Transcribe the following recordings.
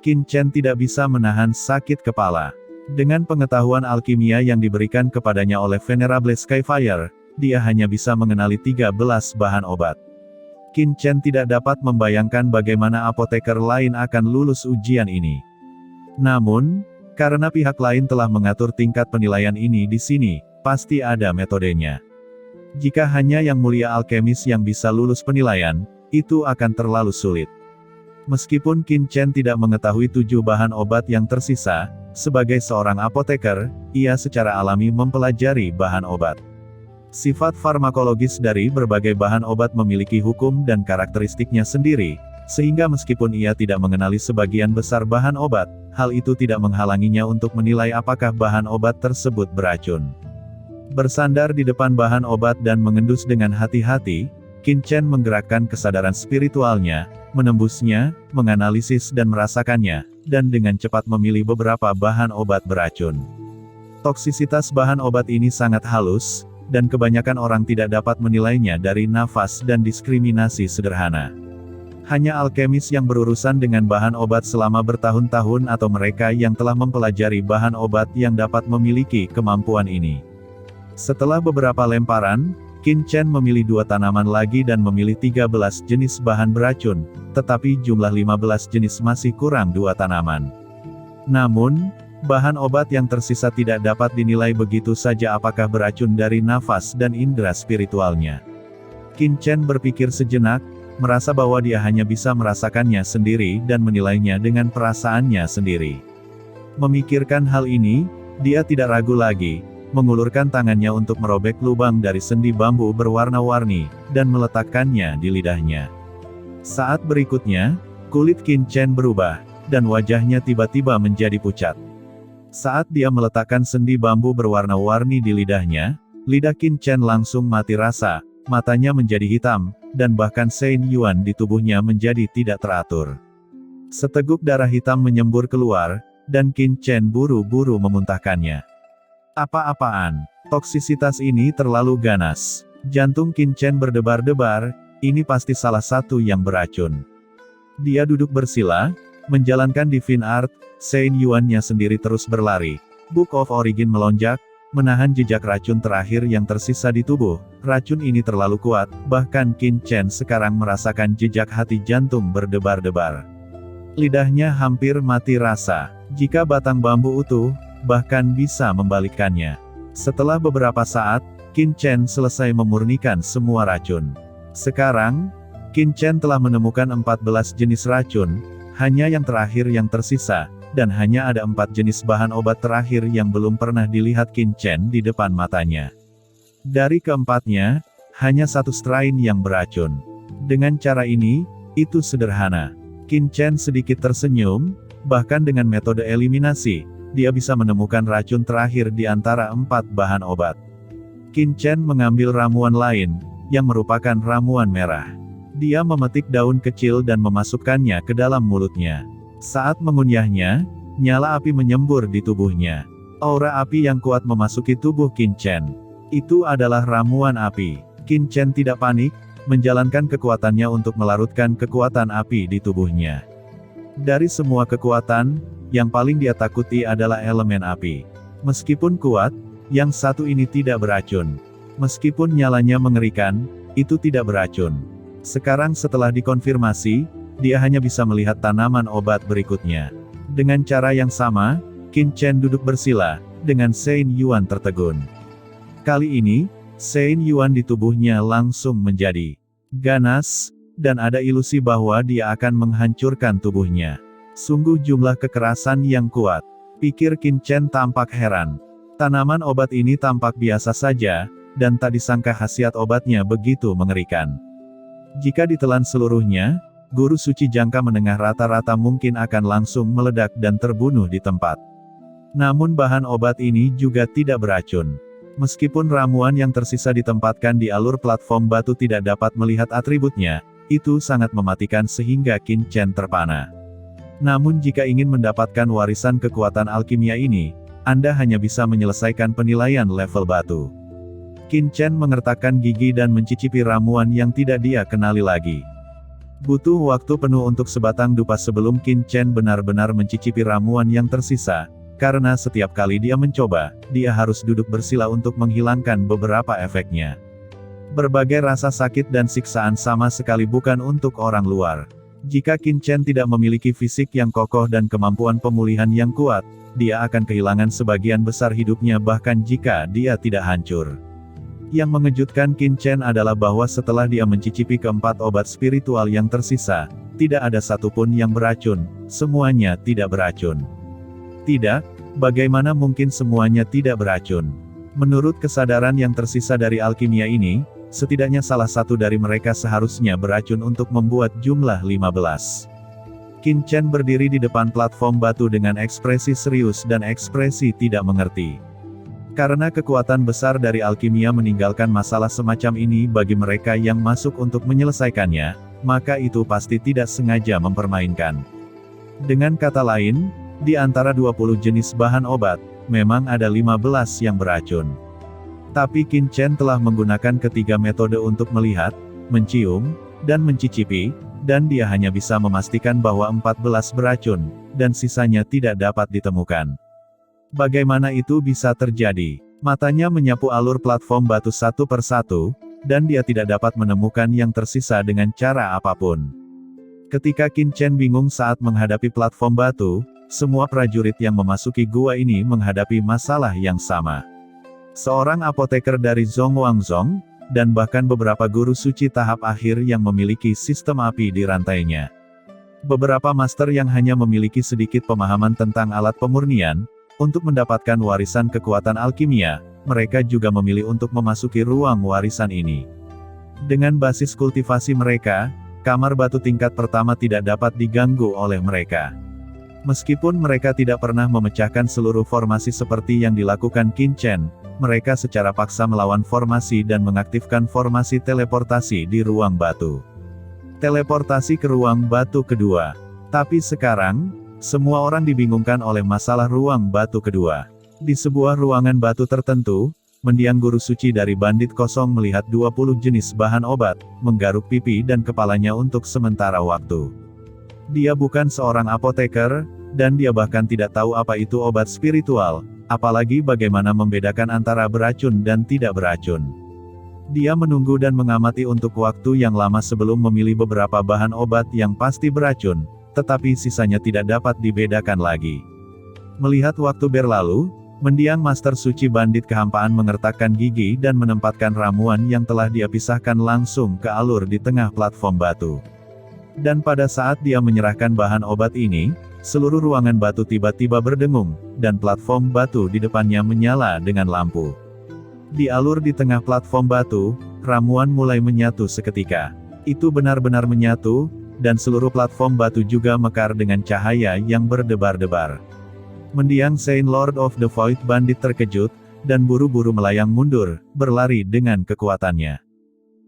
Qin Chen tidak bisa menahan sakit kepala. Dengan pengetahuan alkimia yang diberikan kepadanya oleh Venerable Skyfire, dia hanya bisa mengenali 13 bahan obat. Qin Chen tidak dapat membayangkan bagaimana apoteker lain akan lulus ujian ini. Namun, karena pihak lain telah mengatur tingkat penilaian ini di sini, pasti ada metodenya. Jika hanya yang mulia alkemis yang bisa lulus penilaian, itu akan terlalu sulit. Meskipun Qin Chen tidak mengetahui 7 bahan obat yang tersisa, sebagai seorang apoteker, ia secara alami mempelajari bahan obat. Sifat farmakologis dari berbagai bahan obat memiliki hukum dan karakteristiknya sendiri, sehingga meskipun ia tidak mengenali sebagian besar bahan obat, hal itu tidak menghalanginya untuk menilai apakah bahan obat tersebut beracun. Bersandar di depan bahan obat dan mengendus dengan hati-hati, Qin Chen menggerakkan kesadaran spiritualnya, menembusnya, menganalisis dan merasakannya, dan dengan cepat memilih beberapa bahan obat beracun. Toksisitas bahan obat ini sangat halus, dan kebanyakan orang tidak dapat menilainya dari nafas dan diskriminasi sederhana. Hanya alkemis yang berurusan dengan bahan obat selama bertahun-tahun atau mereka yang telah mempelajari bahan obat yang dapat memiliki kemampuan ini. Setelah beberapa lemparan, Qin Chen memilih 2 tanaman lagi dan memilih 13 jenis bahan beracun, tetapi jumlah 15 jenis masih kurang 2 tanaman. Namun, bahan obat yang tersisa tidak dapat dinilai begitu saja apakah beracun dari nafas dan indera spiritualnya. Qin Chen berpikir sejenak, merasa bahwa dia hanya bisa merasakannya sendiri dan menilainya dengan perasaannya sendiri. Memikirkan hal ini, dia tidak ragu lagi, mengulurkan tangannya untuk merobek lubang dari sendi bambu berwarna-warni, dan meletakkannya di lidahnya. Saat berikutnya, kulit Qin Chen berubah, dan wajahnya tiba-tiba menjadi pucat. Saat dia meletakkan sendi bambu berwarna-warni di lidahnya, lidah Qin Chen langsung mati rasa, matanya menjadi hitam, dan bahkan Sein Yuan di tubuhnya menjadi tidak teratur. Seteguk darah hitam menyembur keluar, dan Qin Chen buru-buru memuntahkannya. Apa-apaan? Toksisitas ini terlalu ganas. Jantung Qin Chen berdebar-debar, ini pasti salah satu yang beracun. Dia duduk bersila, menjalankan Divine Art, Sein Yuan-nya sendiri terus berlari. Book of Origin melonjak, menahan jejak racun terakhir yang tersisa di tubuh. Racun ini terlalu kuat, bahkan Qin Chen sekarang merasakan jejak hati jantung berdebar-debar. Lidahnya hampir mati rasa. Jika batang bambu utuh, bahkan bisa membalikkannya. Setelah beberapa saat, Qin Chen selesai memurnikan semua racun. Sekarang, Qin Chen telah menemukan 14 jenis racun, hanya yang terakhir yang tersisa, dan hanya ada 4 jenis bahan obat terakhir yang belum pernah dilihat Qin Chen di depan matanya. Dari keempatnya, hanya 1 strain yang beracun. Dengan cara ini, itu sederhana. Qin Chen sedikit tersenyum, bahkan dengan metode eliminasi, dia bisa menemukan racun terakhir di antara 4 bahan obat. Qin Chen mengambil ramuan lain, yang merupakan ramuan merah. Dia memetik daun kecil dan memasukkannya ke dalam mulutnya. Saat mengunyahnya, nyala api menyembur di tubuhnya. Aura api yang kuat memasuki tubuh Qin Chen. Itu adalah ramuan api. Qin Chen tidak panik, menjalankan kekuatannya untuk melarutkan kekuatan api di tubuhnya. Dari semua kekuatan, yang paling dia takuti adalah elemen api. Meskipun kuat, yang satu ini tidak beracun. Meskipun nyalanya mengerikan, itu tidak beracun. Sekarang setelah dikonfirmasi, dia hanya bisa melihat tanaman obat berikutnya. Dengan cara yang sama, Qin Chen duduk bersila, dengan Sein Yuan tertegun. Kali ini, Sein Yuan di tubuhnya langsung menjadi ganas, dan ada ilusi bahwa dia akan menghancurkan tubuhnya. Sungguh jumlah kekerasan yang kuat. Pikir Qin Chen tampak heran. Tanaman obat ini tampak biasa saja, dan tak disangka khasiat obatnya begitu mengerikan. Jika ditelan seluruhnya, guru suci jangka menengah rata-rata mungkin akan langsung meledak dan terbunuh di tempat. Namun bahan obat ini juga tidak beracun. Meskipun ramuan yang tersisa ditempatkan di alur platform batu tidak dapat melihat atributnya, itu sangat mematikan sehingga Qin Chen terpana. Namun jika ingin mendapatkan warisan kekuatan alkimia ini, Anda hanya bisa menyelesaikan penilaian level batu. Qin Chen mengertakkan gigi dan mencicipi ramuan yang tidak dia kenali lagi. Butuh waktu penuh untuk sebatang dupa sebelum Qin Chen benar-benar mencicipi ramuan yang tersisa, karena setiap kali dia mencoba, dia harus duduk bersila untuk menghilangkan beberapa efeknya. Berbagai rasa sakit dan siksaan sama sekali bukan untuk orang luar. Jika Qin Chen tidak memiliki fisik yang kokoh dan kemampuan pemulihan yang kuat, dia akan kehilangan sebagian besar hidupnya bahkan jika dia tidak hancur. Yang mengejutkan Qin Chen adalah bahwa setelah dia mencicipi keempat obat spiritual yang tersisa, tidak ada satupun yang beracun, semuanya tidak beracun. Tidak, bagaimana mungkin semuanya tidak beracun? Menurut kesadaran yang tersisa dari alkimia ini, setidaknya salah satu dari mereka seharusnya beracun untuk membuat jumlah 15. Qin Chen berdiri di depan platform batu dengan ekspresi serius dan ekspresi tidak mengerti. Karena kekuatan besar dari alkimia meninggalkan masalah semacam ini bagi mereka yang masuk untuk menyelesaikannya, maka itu pasti tidak sengaja mempermainkan. Dengan kata lain, di antara 20 jenis bahan obat, memang ada 15 yang beracun. Tapi Qin Chen telah menggunakan ketiga metode untuk melihat, mencium, dan mencicipi, dan dia hanya bisa memastikan bahwa 14 beracun, dan sisanya tidak dapat ditemukan. Bagaimana itu bisa terjadi? Matanya menyapu alur platform batu satu persatu, dan dia tidak dapat menemukan yang tersisa dengan cara apapun. Ketika Qin Chen bingung saat menghadapi platform batu, semua prajurit yang memasuki gua ini menghadapi masalah yang sama. Seorang apoteker dari Zhongwangzong, dan bahkan beberapa guru suci tahap akhir yang memiliki sistem api di rantainya. Beberapa master yang hanya memiliki sedikit pemahaman tentang alat pemurnian, untuk mendapatkan warisan kekuatan alkimia, mereka juga memilih untuk memasuki ruang warisan ini. Dengan basis kultivasi mereka, kamar batu tingkat pertama tidak dapat diganggu oleh mereka. Meskipun mereka tidak pernah memecahkan seluruh formasi seperti yang dilakukan Qin Chen, mereka secara paksa melawan formasi dan mengaktifkan formasi teleportasi di ruang batu. Teleportasi ke ruang batu kedua. Tapi sekarang, semua orang dibingungkan oleh masalah ruang batu kedua. Di sebuah ruangan batu tertentu, mendiang guru suci dari bandit kosong melihat 20 jenis bahan obat, menggaruk pipi dan kepalanya untuk sementara waktu. Dia bukan seorang apoteker, dan dia bahkan tidak tahu apa itu obat spiritual, apalagi bagaimana membedakan antara beracun dan tidak beracun. Dia menunggu dan mengamati untuk waktu yang lama sebelum memilih beberapa bahan obat yang pasti beracun, tetapi sisanya tidak dapat dibedakan lagi. Melihat waktu berlalu, mendiang Master Suci Bandit Kehampaan mengertakkan gigi dan menempatkan ramuan yang telah dia pisahkan langsung ke alur di tengah platform batu. Dan pada saat dia menyerahkan bahan obat ini, seluruh ruangan batu tiba-tiba berdengung, dan platform batu di depannya menyala dengan lampu. Di alur di tengah platform batu, ramuan mulai menyatu seketika. Itu benar-benar menyatu, dan seluruh platform batu juga mekar dengan cahaya yang berdebar-debar. Mendiang Saint Lord of the Void Bandit terkejut, dan buru-buru melayang mundur, berlari dengan kekuatannya.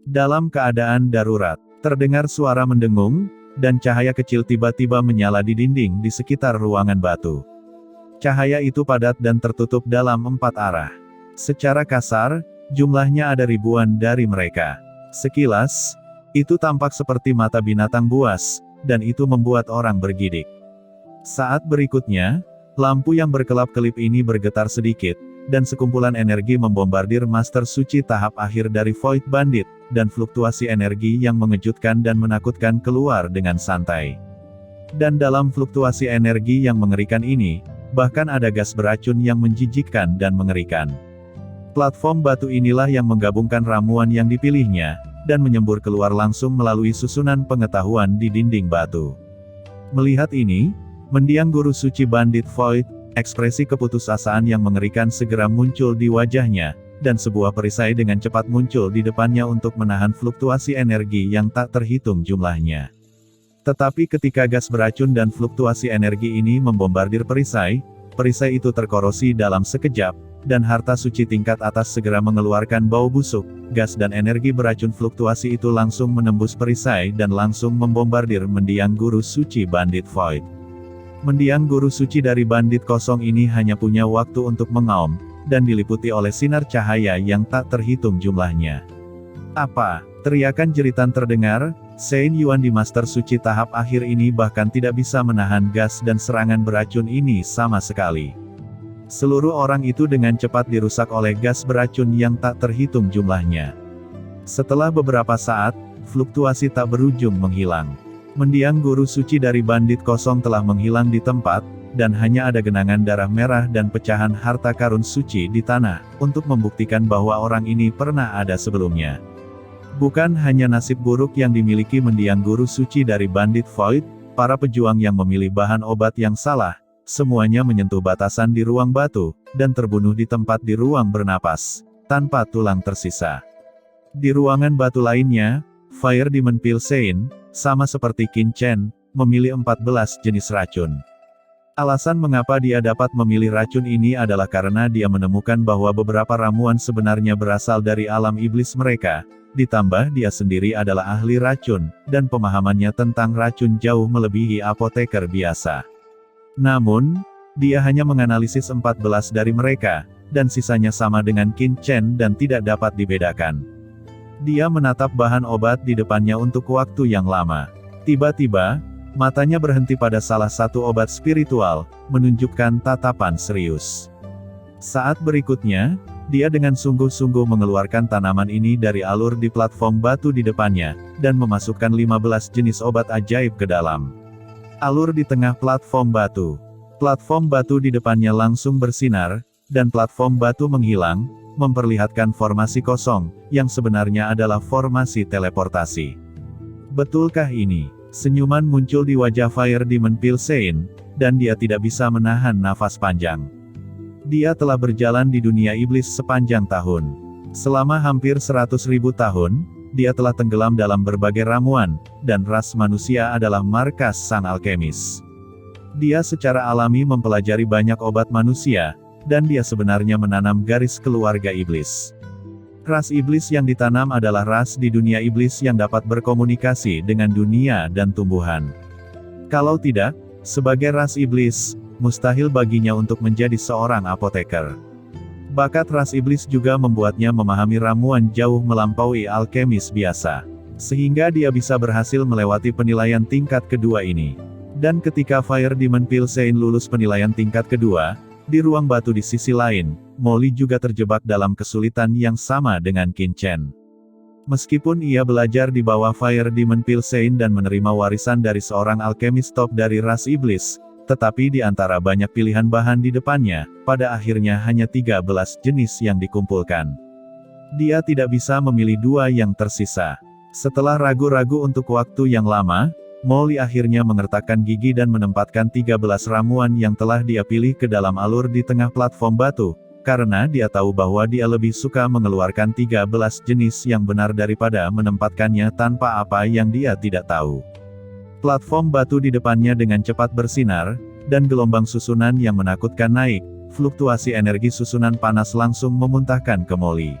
Dalam keadaan darurat, terdengar suara mendengung, dan cahaya kecil tiba-tiba menyala di dinding di sekitar ruangan batu. Cahaya itu padat dan tertutup dalam 4 arah. Secara kasar, jumlahnya ada ribuan dari mereka. Sekilas, itu tampak seperti mata binatang buas, dan itu membuat orang bergidik. Saat berikutnya, lampu yang berkelap-kelip ini bergetar sedikit, dan sekumpulan energi membombardir Master Suci tahap akhir dari Void Bandit, dan fluktuasi energi yang mengejutkan dan menakutkan keluar dengan santai. Dan dalam fluktuasi energi yang mengerikan ini, bahkan ada gas beracun yang menjijikkan dan mengerikan. Platform batu inilah yang menggabungkan ramuan yang dipilihnya, dan menyembur keluar langsung melalui susunan pengetahuan di dinding batu. Melihat ini, mendiang guru suci Bandit Void, ekspresi keputusasaan yang mengerikan segera muncul di wajahnya, dan sebuah perisai dengan cepat muncul di depannya untuk menahan fluktuasi energi yang tak terhitung jumlahnya. Tetapi ketika gas beracun dan fluktuasi energi ini membombardir perisai itu terkorosi dalam sekejap, dan harta suci tingkat atas segera mengeluarkan bau busuk. Gas dan energi beracun fluktuasi itu langsung menembus perisai dan langsung membombardir mendiang guru suci Bandit Void. Mendiang guru suci dari bandit kosong ini hanya punya waktu untuk mengaum, dan diliputi oleh sinar cahaya yang tak terhitung jumlahnya. Apa? Teriakan jeritan terdengar, Saint Yuan di Master Suci tahap akhir ini bahkan tidak bisa menahan gas dan serangan beracun ini sama sekali. Seluruh orang itu dengan cepat dirusak oleh gas beracun yang tak terhitung jumlahnya. Setelah beberapa saat, fluktuasi tak berujung menghilang. Mendiang guru suci dari bandit kosong telah menghilang di tempat, dan hanya ada genangan darah merah dan pecahan harta karun suci di tanah, untuk membuktikan bahwa orang ini pernah ada sebelumnya. Bukan hanya nasib buruk yang dimiliki mendiang guru suci dari bandit Void, para pejuang yang memilih bahan obat yang salah, semuanya menyentuh batasan di ruang batu, dan terbunuh di tempat di ruang bernapas, tanpa tulang tersisa. Di ruangan batu lainnya, Fire Demon Pil Sein, sama seperti Qin Chen, memilih 14 jenis racun. Alasan mengapa dia dapat memilih racun ini adalah karena dia menemukan bahwa beberapa ramuan sebenarnya berasal dari alam iblis mereka, ditambah dia sendiri adalah ahli racun, dan pemahamannya tentang racun jauh melebihi apoteker biasa. Namun, dia hanya menganalisis 14 dari mereka, dan sisanya sama dengan Qin Chen dan tidak dapat dibedakan. Dia menatap bahan obat di depannya untuk waktu yang lama. Tiba-tiba, matanya berhenti pada salah satu obat spiritual, menunjukkan tatapan serius. Saat berikutnya, dia dengan sungguh-sungguh mengeluarkan tanaman ini dari alur di platform batu di depannya, dan memasukkan 15 jenis obat ajaib ke dalam alur di tengah platform batu. Platform batu di depannya langsung bersinar, dan platform batu menghilang, memperlihatkan formasi kosong, yang sebenarnya adalah formasi teleportasi. Betulkah ini? Senyuman muncul di wajah Fire Demon Pil Sein, dan dia tidak bisa menahan nafas panjang. Dia telah berjalan di dunia iblis sepanjang tahun. Selama hampir 100.000 tahun, dia telah tenggelam dalam berbagai ramuan, dan ras manusia adalah markas sang alkemis. Dia secara alami mempelajari banyak obat manusia, dan dia sebenarnya menanam garis keluarga iblis. Ras iblis yang ditanam adalah ras di dunia iblis yang dapat berkomunikasi dengan dunia dan tumbuhan. Kalau tidak, sebagai ras iblis, mustahil baginya untuk menjadi seorang apoteker. Bakat ras iblis juga membuatnya memahami ramuan jauh melampaui alkemis biasa. Sehingga dia bisa berhasil melewati penilaian tingkat kedua ini. Dan ketika Fire Demon Pil Sein lulus penilaian tingkat kedua, di ruang batu di sisi lain, Molly juga terjebak dalam kesulitan yang sama dengan Qin Chen. Meskipun ia belajar di bawah Fire Demon Pil Sein dan menerima warisan dari seorang alkemis top dari ras iblis, tetapi di antara banyak pilihan bahan di depannya, pada akhirnya hanya 13 jenis yang dikumpulkan. Dia tidak bisa memilih dua yang tersisa. Setelah ragu-ragu untuk waktu yang lama, Molly akhirnya mengertakkan gigi dan menempatkan 13 ramuan yang telah dia pilih ke dalam alur di tengah platform batu, karena dia tahu bahwa dia lebih suka mengeluarkan 13 jenis yang benar daripada menempatkannya tanpa apa yang dia tidak tahu. Platform batu di depannya dengan cepat bersinar, dan gelombang susunan yang menakutkan naik, fluktuasi energi susunan panas langsung memuntahkan ke Molly.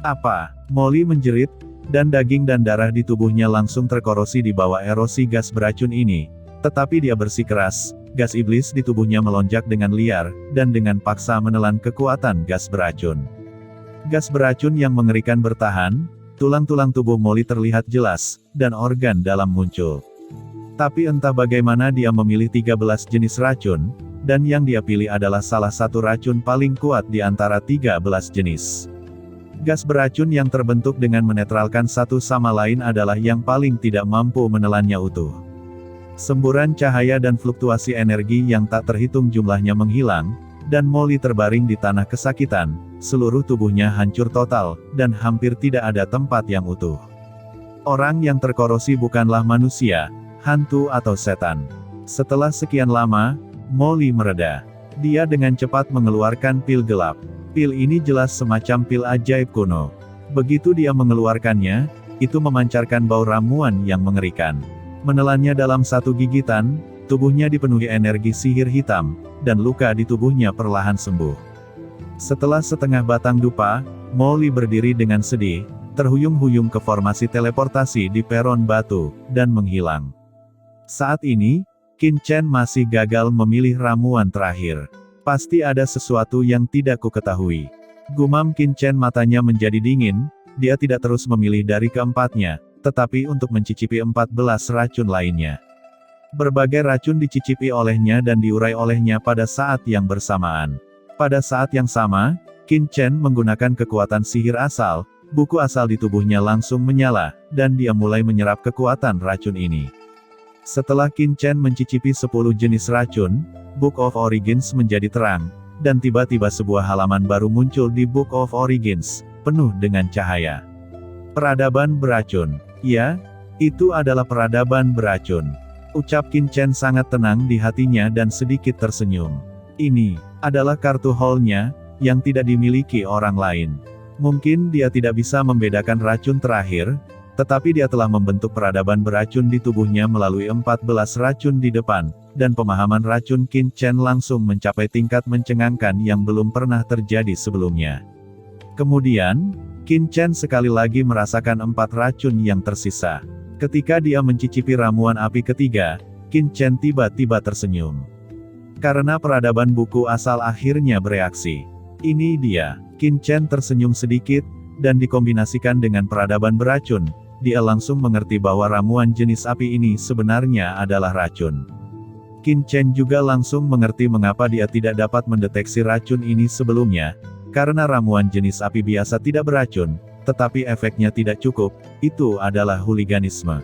Apa? Molly menjerit, dan daging dan darah di tubuhnya langsung terkorosi di bawah erosi gas beracun ini. Tetapi dia bersikeras, gas iblis di tubuhnya melonjak dengan liar, dan dengan paksa menelan kekuatan gas beracun. Gas beracun yang mengerikan bertahan, tulang-tulang tubuh Molly terlihat jelas, dan organ dalam muncul. Tapi entah bagaimana dia memilih 13 jenis racun, dan yang dia pilih adalah salah satu racun paling kuat di antara 13 jenis. Gas beracun yang terbentuk dengan menetralkan satu sama lain adalah yang paling tidak mampu menelannya utuh. Semburan cahaya dan fluktuasi energi yang tak terhitung jumlahnya menghilang, dan Molly terbaring di tanah kesakitan, seluruh tubuhnya hancur total, dan hampir tidak ada tempat yang utuh. Orang yang terkorosi bukanlah manusia, hantu atau setan. Setelah sekian lama, Molly mereda. Dia dengan cepat mengeluarkan pil gelap. Pil ini jelas semacam pil ajaib kuno. Begitu dia mengeluarkannya, itu memancarkan bau ramuan yang mengerikan. Menelannya dalam satu gigitan, tubuhnya dipenuhi energi sihir hitam, dan luka di tubuhnya perlahan sembuh. Setelah setengah batang dupa, Molly berdiri dengan sedih, terhuyung-huyung ke formasi teleportasi di peron batu, dan menghilang. Saat ini, Qin Chen masih gagal memilih ramuan terakhir. Pasti ada sesuatu yang tidak kuketahui. Gumam Qin Chen, matanya menjadi dingin, dia tidak terus memilih dari keempatnya, tetapi untuk mencicipi 14 racun lainnya. Berbagai racun dicicipi olehnya dan diurai olehnya pada saat yang bersamaan. Pada saat yang sama, Qin Chen menggunakan kekuatan sihir asal, buku asal di tubuhnya langsung menyala, dan dia mulai menyerap kekuatan racun ini. Setelah Qin Chen mencicipi 10 jenis racun, Book of Origins menjadi terang, dan tiba-tiba sebuah halaman baru muncul di Book of Origins, penuh dengan cahaya. Peradaban beracun. Ya, itu adalah peradaban beracun. Ucap Qin Chen sangat tenang di hatinya dan sedikit tersenyum. Ini adalah kartu haulnya, yang tidak dimiliki orang lain. Mungkin dia tidak bisa membedakan racun terakhir, tetapi dia telah membentuk peradaban beracun di tubuhnya melalui 14 racun di depan, dan pemahaman racun Qin Chen langsung mencapai tingkat mencengangkan yang belum pernah terjadi sebelumnya. Kemudian, Qin Chen sekali lagi merasakan 4 racun yang tersisa. Ketika dia mencicipi ramuan api ketiga, Qin Chen tiba-tiba tersenyum. Karena peradaban buku asal akhirnya bereaksi. Ini dia. Qin Chen tersenyum sedikit, dan dikombinasikan dengan peradaban beracun, dia langsung mengerti bahwa ramuan jenis api ini sebenarnya adalah racun. Qin Chen juga langsung mengerti mengapa dia tidak dapat mendeteksi racun ini sebelumnya, karena ramuan jenis api biasa tidak beracun, tetapi efeknya tidak cukup, itu adalah hooliganisme.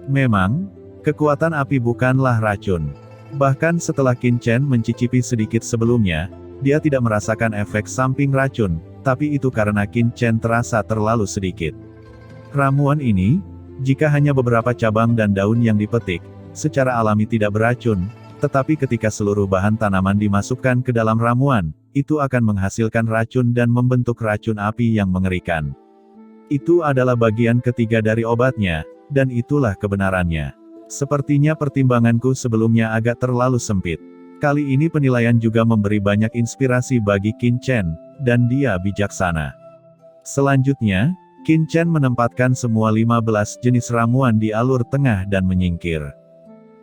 Memang, kekuatan api bukanlah racun. Bahkan setelah Qin Chen mencicipi sedikit sebelumnya, dia tidak merasakan efek samping racun, tapi itu karena Qin Chen terasa terlalu sedikit. Ramuan ini, jika hanya beberapa cabang dan daun yang dipetik, secara alami tidak beracun, tetapi ketika seluruh bahan tanaman dimasukkan ke dalam ramuan, itu akan menghasilkan racun dan membentuk racun api yang mengerikan. Itu adalah bagian ketiga dari obatnya, dan itulah kebenarannya. Sepertinya pertimbanganku sebelumnya agak terlalu sempit. Kali ini penilaian juga memberi banyak inspirasi bagi Qin Chen, dan dia bijaksana. Selanjutnya, Qin Chen menempatkan semua 15 jenis ramuan di alur tengah dan menyingkir.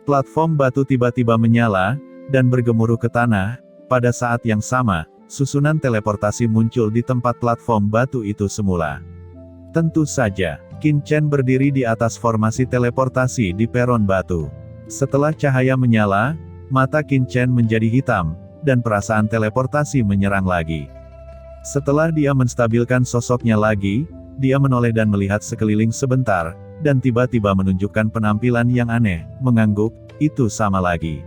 Platform batu tiba-tiba menyala, dan bergemuruh ke tanah. Pada saat yang sama, susunan teleportasi muncul di tempat platform batu itu semula. Tentu saja, Qin Chen berdiri di atas formasi teleportasi di peron batu. Setelah cahaya menyala, mata Qin Chen menjadi hitam, dan perasaan teleportasi menyerang lagi. Setelah dia menstabilkan sosoknya lagi, dia menoleh dan melihat sekeliling sebentar, dan tiba-tiba menunjukkan penampilan yang aneh, mengangguk, itu sama lagi.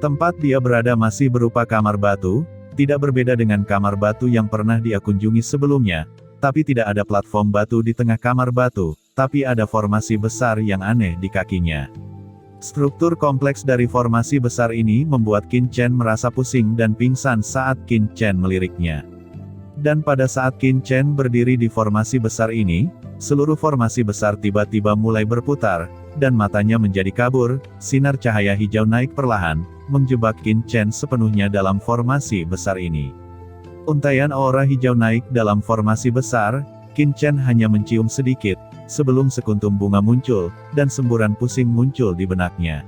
Tempat dia berada masih berupa kamar batu, tidak berbeda dengan kamar batu yang pernah dia kunjungi sebelumnya, tapi tidak ada platform batu di tengah kamar batu, tapi ada formasi besar yang aneh di kakinya. Struktur kompleks dari formasi besar ini membuat Qin Chen merasa pusing dan pingsan saat Qin Chen meliriknya. Dan pada saat Qin Chen berdiri di formasi besar ini, seluruh formasi besar tiba-tiba mulai berputar, dan matanya menjadi kabur, sinar cahaya hijau naik perlahan, menjebak Qin Chen sepenuhnya dalam formasi besar ini. Untaian aura hijau naik dalam formasi besar, Qin Chen hanya mencium sedikit, sebelum sekuntum bunga muncul, dan semburan pusing muncul di benaknya.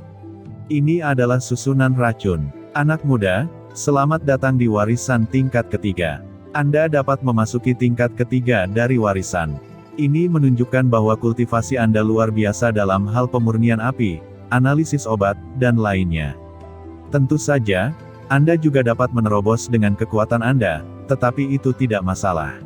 Ini adalah susunan racun. Anak muda, selamat datang di warisan tingkat ketiga. Anda dapat memasuki tingkat ketiga dari warisan. Ini menunjukkan bahwa kultivasi Anda luar biasa dalam hal pemurnian api, analisis obat, dan lainnya. Tentu saja, Anda juga dapat menerobos dengan kekuatan Anda, tetapi itu tidak masalah.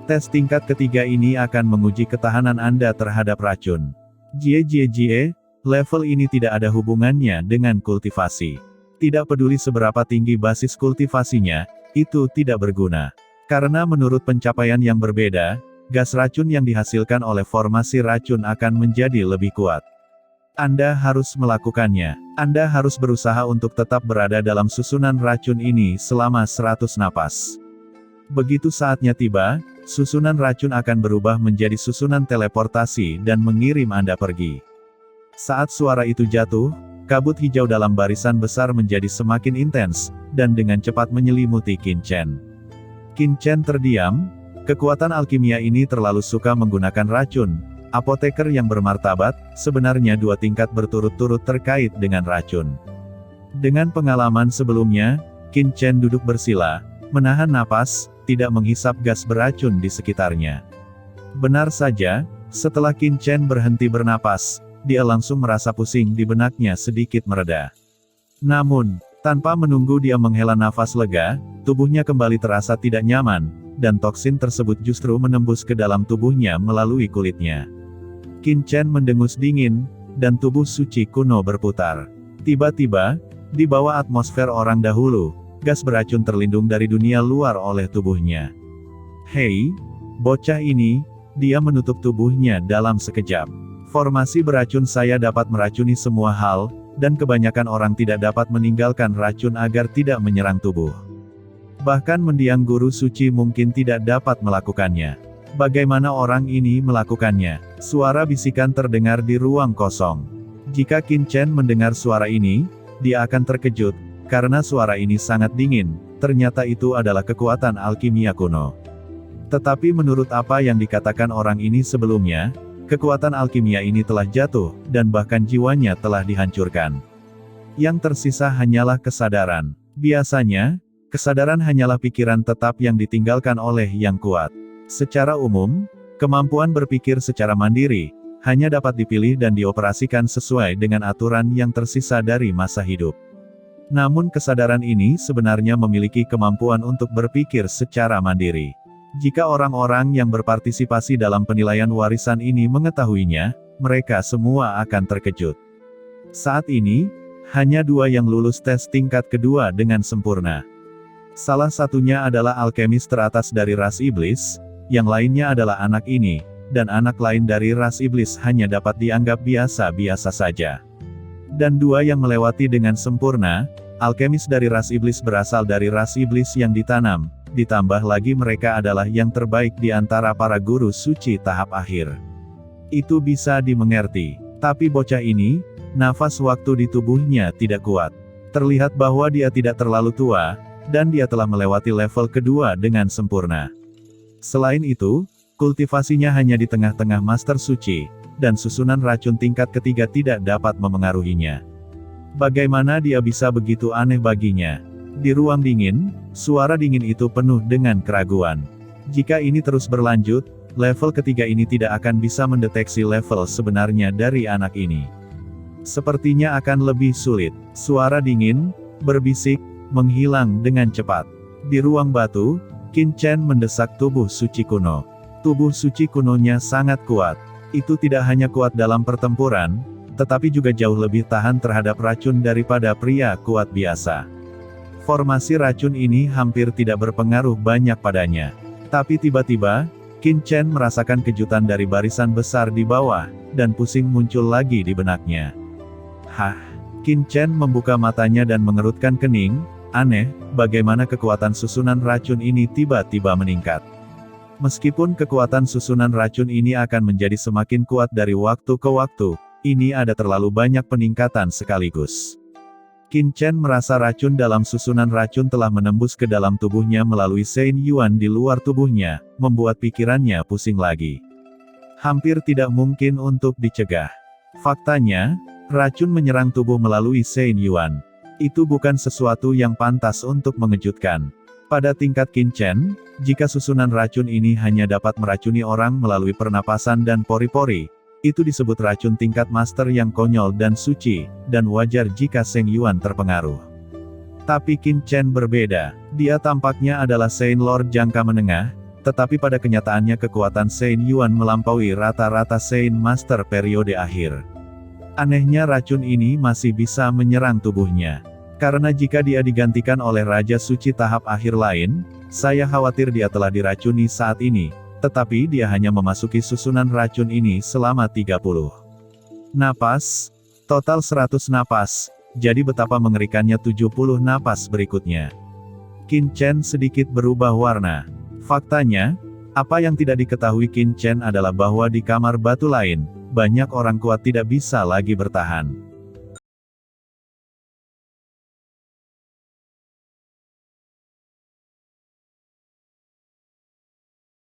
Tes tingkat ketiga ini akan menguji ketahanan Anda terhadap racun. Jie, level ini tidak ada hubungannya dengan kultivasi. Tidak peduli seberapa tinggi basis kultivasinya, itu tidak berguna. Karena menurut pencapaian yang berbeda, gas racun yang dihasilkan oleh formasi racun akan menjadi lebih kuat. Anda harus melakukannya. Anda harus berusaha untuk tetap berada dalam susunan racun ini selama 100 napas. Begitu saatnya tiba, susunan racun akan berubah menjadi susunan teleportasi dan mengirim Anda pergi. Saat suara itu jatuh, kabut hijau dalam barisan besar menjadi semakin intens, dan dengan cepat menyelimuti Qin Chen. Qin Chen terdiam, kekuatan alkimia ini terlalu suka menggunakan racun. Apoteker yang bermartabat, sebenarnya 2 tingkat berturut-turut terkait dengan racun. Dengan pengalaman sebelumnya, Qin Chen duduk bersila, menahan napas, tidak menghisap gas beracun di sekitarnya. Benar saja, Setelah Qin Chen berhenti bernapas, dia langsung merasa pusing di benaknya sedikit mereda. Namun, tanpa menunggu dia menghela nafas lega, tubuhnya kembali terasa tidak nyaman, dan toksin tersebut justru menembus ke dalam tubuhnya melalui kulitnya. Qin Chen mendengus dingin, dan tubuh suci kuno berputar. Tiba-tiba, di bawah atmosfer orang dahulu, gas beracun terlindung dari dunia luar oleh tubuhnya. Hei, bocah ini, dia menutup tubuhnya dalam sekejap. Formasi beracun saya dapat meracuni semua hal, dan kebanyakan orang tidak dapat meninggalkan racun agar tidak menyerang tubuh. Bahkan mendiang guru suci mungkin tidak dapat melakukannya. Bagaimana orang ini melakukannya? Suara bisikan terdengar di ruang kosong. Jika Qin Chen mendengar suara ini, dia akan terkejut, karena suara ini sangat dingin, ternyata itu adalah kekuatan alkimia kuno. Tetapi menurut apa yang dikatakan orang ini sebelumnya, kekuatan alkimia ini telah jatuh, dan bahkan jiwanya telah dihancurkan. Yang tersisa hanyalah kesadaran. Biasanya, kesadaran hanyalah pikiran tetap yang ditinggalkan oleh yang kuat. Secara umum, kemampuan berpikir secara mandiri, hanya dapat dipilih dan dioperasikan sesuai dengan aturan yang tersisa dari masa hidup. Namun kesadaran ini sebenarnya memiliki kemampuan untuk berpikir secara mandiri. Jika orang-orang yang berpartisipasi dalam penilaian warisan ini mengetahuinya, mereka semua akan terkejut. Saat ini, hanya 2 yang lulus tes tingkat kedua dengan sempurna. Salah satunya adalah alkemis teratas dari ras iblis, yang lainnya adalah anak ini, dan anak lain dari ras iblis hanya dapat dianggap biasa-biasa saja. Dan 2 yang melewati dengan sempurna, alkemis dari ras iblis berasal dari ras iblis yang ditanam, ditambah lagi mereka adalah yang terbaik di antara para guru suci tahap akhir. Itu bisa dimengerti. Tapi bocah ini, nafas waktu di tubuhnya tidak kuat. Terlihat bahwa dia tidak terlalu tua, dan dia telah melewati level kedua dengan sempurna. Selain itu, kultivasinya hanya di tengah-tengah master suci, dan susunan racun tingkat ketiga tidak dapat memengaruhinya. Bagaimana dia bisa begitu aneh baginya? Di ruang dingin, suara dingin itu penuh dengan keraguan. Jika ini terus berlanjut, level ketiga ini tidak akan bisa mendeteksi level sebenarnya dari anak ini. Sepertinya akan lebih sulit. Suara dingin, berbisik, menghilang dengan cepat. Di ruang batu, Qin Chen mendesak tubuh suci kuno. Tubuh suci kunonya sangat kuat. Itu tidak hanya kuat dalam pertempuran, tetapi juga jauh lebih tahan terhadap racun daripada pria kuat biasa. Formasi racun ini hampir tidak berpengaruh banyak padanya. Tapi tiba-tiba, Qin Chen merasakan kejutan dari barisan besar di bawah, dan pusing muncul lagi di benaknya. Hah? Qin Chen membuka matanya dan mengerutkan kening. Aneh, bagaimana kekuatan susunan racun ini tiba-tiba meningkat. Meskipun kekuatan susunan racun ini akan menjadi semakin kuat dari waktu ke waktu, ini ada terlalu banyak peningkatan sekaligus. Qin Chen merasa racun dalam susunan racun telah menembus ke dalam tubuhnya melalui Sein Yuan di luar tubuhnya, membuat pikirannya pusing lagi. Hampir tidak mungkin untuk dicegah. Faktanya, racun menyerang tubuh melalui Sein Yuan. Itu bukan sesuatu yang pantas untuk mengejutkan. Pada tingkat Qin Chen, jika susunan racun ini hanya dapat meracuni orang melalui pernapasan dan pori-pori, itu disebut racun tingkat master yang konyol dan suci, dan wajar jika Seng Yuan terpengaruh. Tapi Qin Chen berbeda. Dia tampaknya adalah Sein Lord jangka menengah, tetapi pada kenyataannya kekuatan Sein Yuan melampaui rata-rata Sein Master periode akhir. Anehnya racun ini masih bisa menyerang tubuhnya. Karena jika dia digantikan oleh Raja Suci tahap akhir lain, saya khawatir dia telah diracuni saat ini, tetapi dia hanya memasuki susunan racun ini selama 30 napas, total 100 napas, jadi betapa mengerikannya 70 napas berikutnya. Qin Chen sedikit berubah warna. Faktanya, apa yang tidak diketahui Qin Chen adalah bahwa di kamar batu lain, banyak orang kuat tidak bisa lagi bertahan.